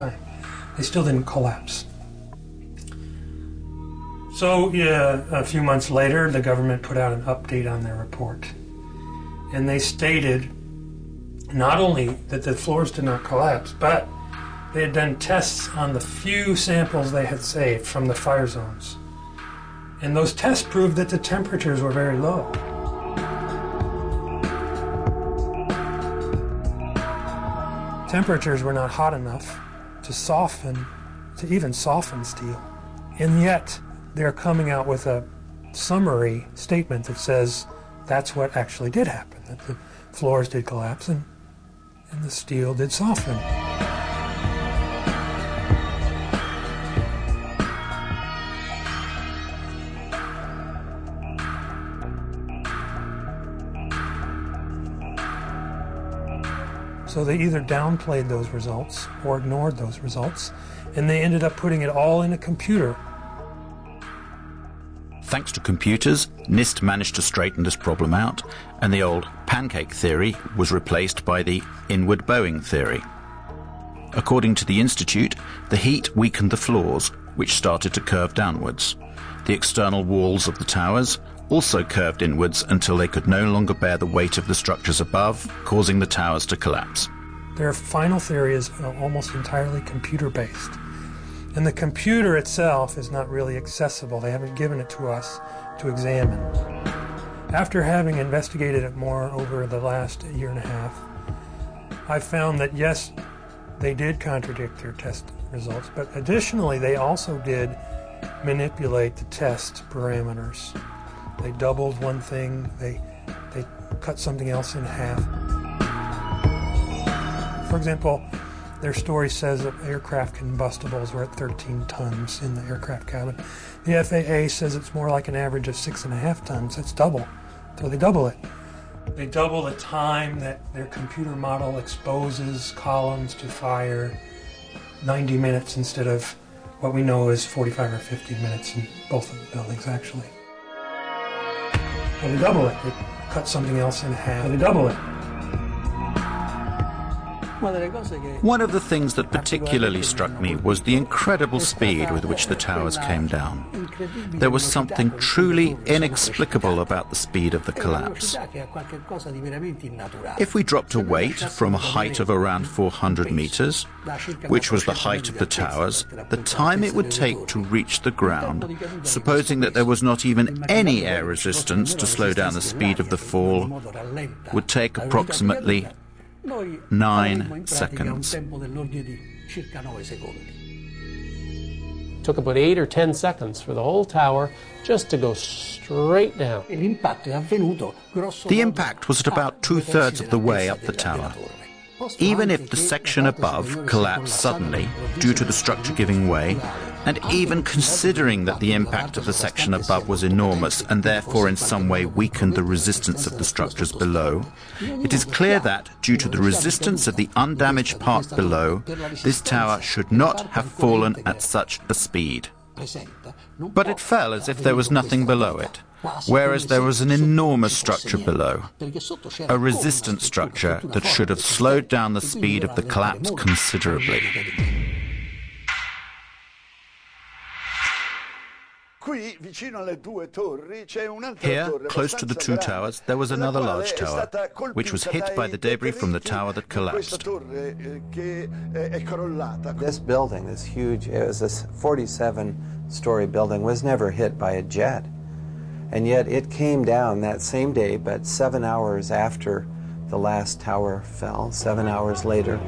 They still didn't collapse. So a few months later, the government put out an update on their report. And they stated not only that the floors did not collapse, but they had done tests on the few samples they had saved from the fire zones. And those tests proved that the temperatures were very low. Temperatures were not hot enough to even soften steel. And yet, they're coming out with a summary statement that says that's what actually did happen, that the floors did collapse and the steel did soften. So they either downplayed those results or ignored those results, and they ended up putting it all in a computer. Thanks to computers, NIST managed to straighten this problem out, and the old pancake theory was replaced by the inward bowing theory. According to the Institute, the heat weakened the floors, which started to curve downwards. The external walls of the towers also curved inwards until they could no longer bear the weight of the structures above, causing the towers to collapse. Their final theory is almost entirely computer-based. And the computer itself is not really accessible. They haven't given it to us to examine. After having investigated it more over the last year and a half, I found that yes, they did contradict their test results, but additionally they also did manipulate the test parameters. They doubled one thing, they cut something else in half. For example, their story says that aircraft combustibles were at 13 tons in the aircraft cabin. The FAA says it's more like an average of 6.5 tons. That's double. So they double it. They double the time that their computer model exposes columns to fire, 90 minutes instead of what we know is 45 or 50 minutes in both of the buildings, actually. So they double it. They cut something else in half. So they double it. One of the things that particularly struck me was the incredible speed with which the towers came down. There was something truly inexplicable about the speed of the collapse. If we dropped a weight from a height of around 400 meters, which was the height of the towers, the time it would take to reach the ground, supposing that there was not even any air resistance to slow down the speed of the fall, would take approximately 9 seconds. Took about 8 or 10 seconds for the whole tower just to go straight down. The impact was at about 2/3 of the way up the tower. Even if the section above collapsed suddenly due to the structure giving way, and even considering that the impact of the section above was enormous and therefore in some way weakened the resistance of the structures below, it is clear that, due to the resistance of the undamaged part below, this tower should not have fallen at such a speed. But it fell as if there was nothing below it, whereas there was an enormous structure below, a resistant structure that should have slowed down the speed of the collapse considerably. Here, close to the two towers, there was another large tower, which was hit by the debris from the tower that collapsed. This building, this huge, it was a 47-story building, was never hit by a jet. And yet it came down that same day, but 7 hours after the last tower fell, 7 hours later.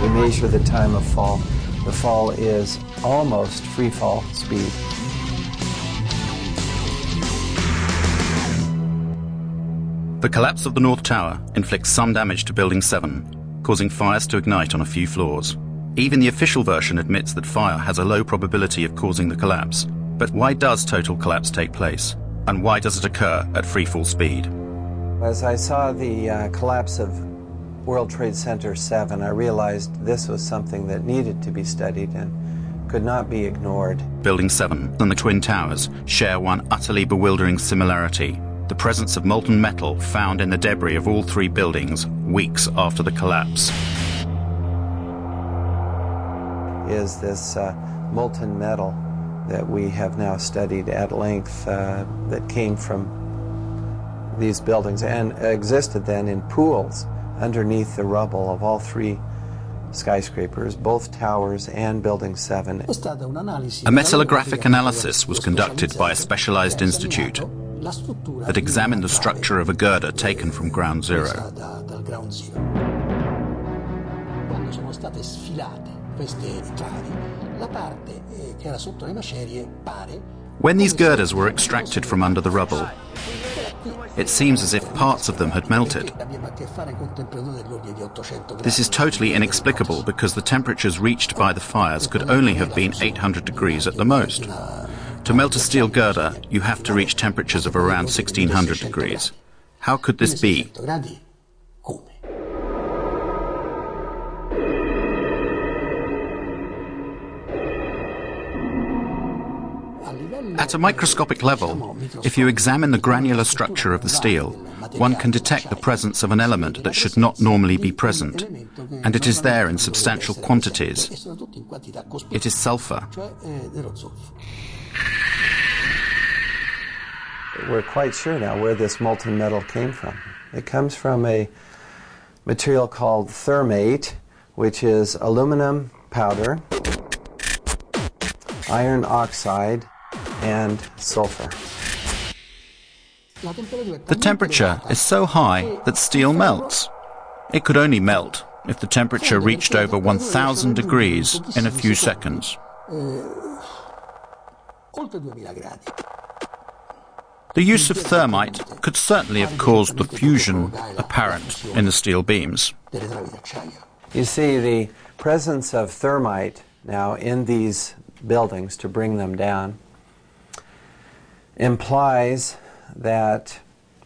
We measure the time of fall. The fall is almost free fall speed. The collapse of the North Tower inflicts some damage to Building 7, causing fires to ignite on a few floors. Even the official version admits that fire has a low probability of causing the collapse. But why does total collapse take place? and why does it occur at freefall speed? As I saw the collapse of World Trade Center 7, I realized this was something that needed to be studied and could not be ignored. Building 7 and the Twin Towers share one utterly bewildering similarity: the presence of molten metal found in the debris of all three buildings weeks after the collapse. Is this molten metal that we have now studied at length that came from these buildings and existed then in pools underneath the rubble of all three skyscrapers, both towers and Building 7. A metallographic analysis was conducted by a specialized institute that examined the structure of a girder taken from ground zero. When these girders were extracted from under the rubble, it seems as if parts of them had melted. This is totally inexplicable because the temperatures reached by the fires could only have been 800 degrees at the most. To melt a steel girder, you have to reach temperatures of around 1600 degrees. How could this be? At a microscopic level, if you examine the granular structure of the steel, one can detect the presence of an element that should not normally be present, and it is there in substantial quantities. It is sulfur. We're quite sure now where this molten metal came from. It comes from a material called thermate, which is aluminum powder, iron oxide, and sulfur. The temperature is so high that steel melts. It could only melt if the temperature reached over 1000 degrees in a few seconds. The use of thermite could certainly have caused the fusion apparent in the steel beams. You see, the presence of thermite now in these buildings to bring them down implies that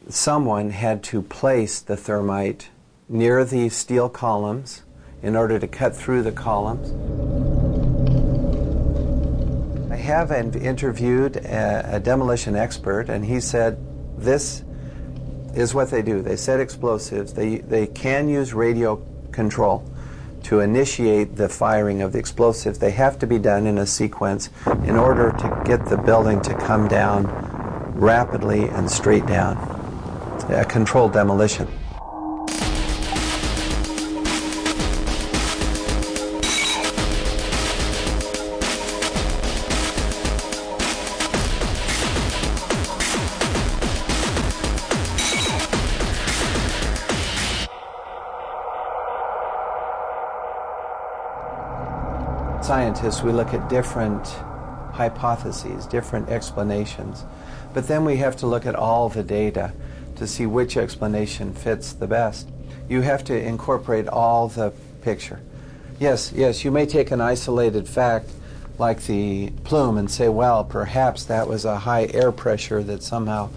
someone had to place the thermite near the steel columns in order to cut through the columns. I have interviewed a demolition expert, and he said this is what they do. They set explosives. They can use radio control to initiate the firing of the explosives. They have to be done in a sequence in order to get the building to come down rapidly and straight down. A controlled demolition. Scientists, we look at different hypotheses, different explanations, but then we have to look at all the data to see which explanation fits the best. You have to incorporate all the picture. Yes, you may take an isolated fact like the plume and say, well, perhaps that was a high air pressure that somehow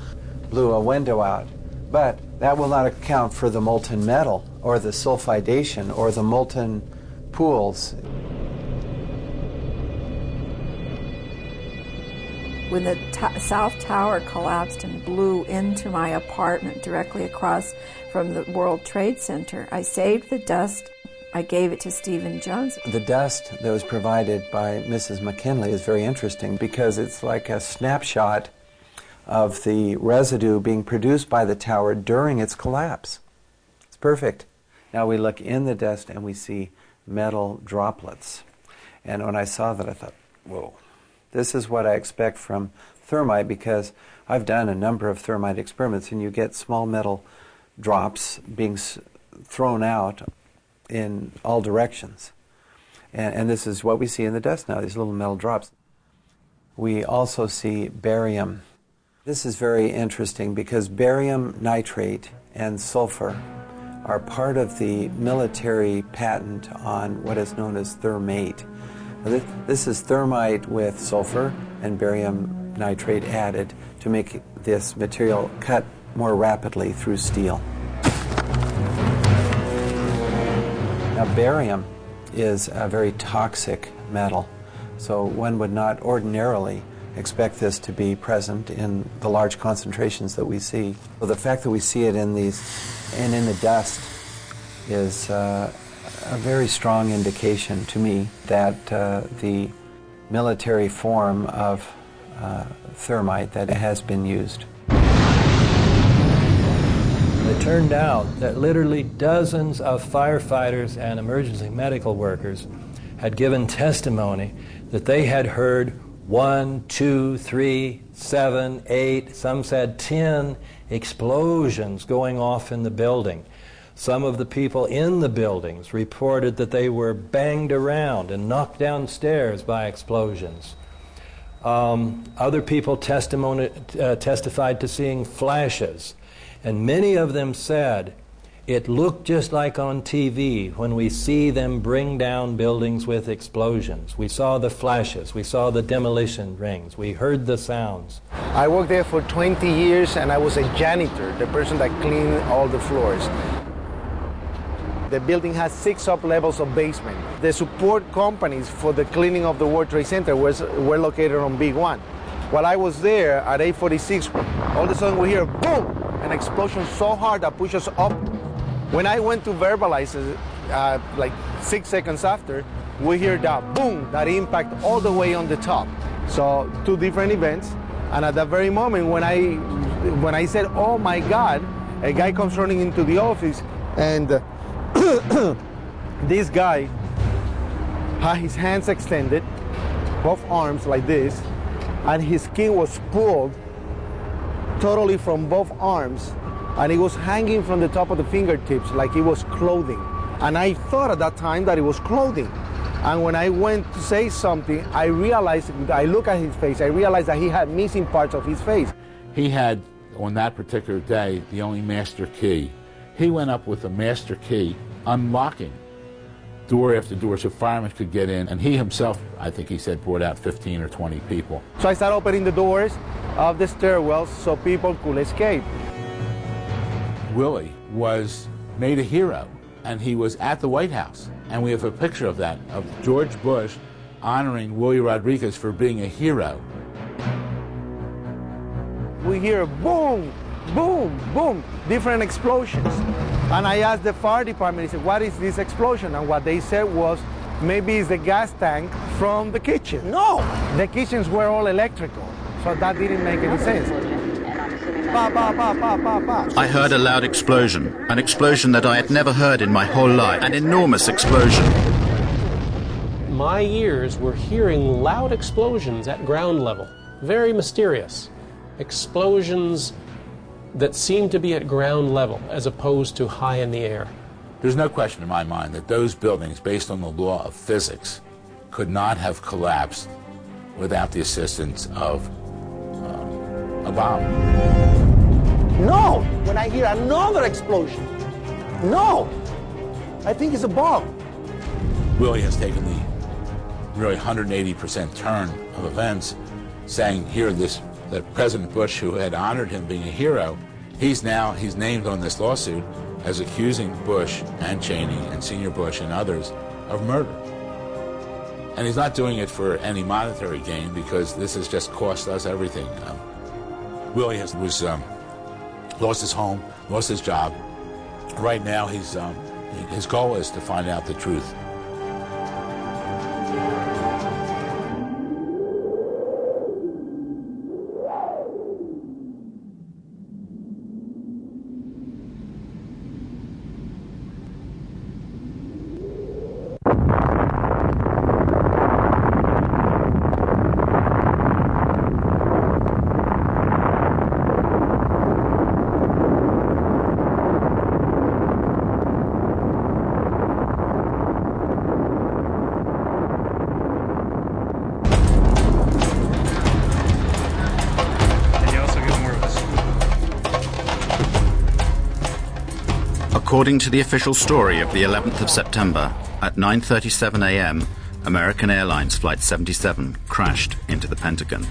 blew a window out, but that will not account for the molten metal or the sulfidation or the molten pools. When the South Tower collapsed and blew into my apartment directly across from the World Trade Center, I saved the dust. I gave it to Stephen Jones. The dust that was provided by Mrs. McKinley is very interesting because it's like a snapshot of the residue being produced by the tower during its collapse. It's perfect. Now we look in the dust and we see metal droplets. And when I saw that, I thought, whoa. This is what I expect from thermite because I've done a number of thermite experiments and you get small metal drops being thrown out in all directions. And this is what we see in the dust now, these little metal drops. We also see barium. This is very interesting because barium nitrate and sulfur are part of the military patent on what is known as thermate. This is thermite with sulfur and barium nitrate added to make this material cut more rapidly through steel. Now, barium is a very toxic metal, so one would not ordinarily expect this to be present in the large concentrations that we see. So the fact that we see it in these and in the dust is a very strong indication to me that the military form of thermite that has been used. It turned out that literally dozens of firefighters and emergency medical workers had given testimony that they had heard 1, 2, 3, 7, 8, some said 10 explosions going off in the building. Some of the people in the buildings reported that they were banged around and knocked downstairs by explosions. Other people testified to seeing flashes. And many of them said, it looked just like on TV when we see them bring down buildings with explosions. We saw the flashes, we saw the demolition rings, we heard the sounds. I worked there for 20 years and I was a janitor, the person that cleaned all the floors. The building has 6 up-levels of basement. The support companies for the cleaning of the World Trade Center were located on Big 1. While I was there at 8:46, all of a sudden we hear boom! An explosion so hard that pushed us up. When I went to verbalize it, like 6 seconds after, we hear that boom, that impact all the way on the top. So 2 different events, and at that very moment when I said, oh my God, a guy comes running into the office, and this guy had his hands extended, both arms like this, and his skin was pulled totally from both arms, and it was hanging from the top of the fingertips like it was clothing. And I thought at that time that it was clothing. And when I went to say something, I realized, I looked at his face, I realized that he had missing parts of his face. He had, on that particular day, the only master key. He went up with a master key, unlocking door after door so firemen could get in, and he himself, I think he said, brought out 15 or 20 people. So I started opening the doors of the stairwells so people could escape. Willie was made a hero, and he was at the White House, and we have a picture of that, of George Bush honoring Willie Rodriguez for being a hero. We hear boom, boom, boom, different explosions. And I asked the fire department, he said, what is this explosion? And what they said was, maybe it's the gas tank from the kitchen. No, the kitchens were all electrical, so that didn't make any sense. Ba, ba, ba, ba, ba, ba. I heard a loud explosion, an explosion that I had never heard in my whole life, an enormous explosion. My ears were hearing loud explosions at ground level, very mysterious. Explosions that seemed to be at ground level as opposed to high in the air. There's no question in my mind that those buildings, based on the law of physics, could not have collapsed without the assistance of a bomb. No! When I hear another explosion, no! I think it's a bomb. Willie has taken the really 180% turn of events, saying here that President Bush, who had honored him being a hero, he's named on this lawsuit as accusing Bush and Cheney and Senior Bush and others of murder. And he's not doing it for any monetary gain, because this has just cost us everything. Willie lost his home, lost his job. Right now, his goal is to find out the truth. According to the official story of the 11th of September, at 9:37 a.m., American Airlines Flight 77 crashed into the Pentagon.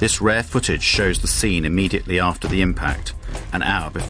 This rare footage shows the scene immediately after the impact, an hour before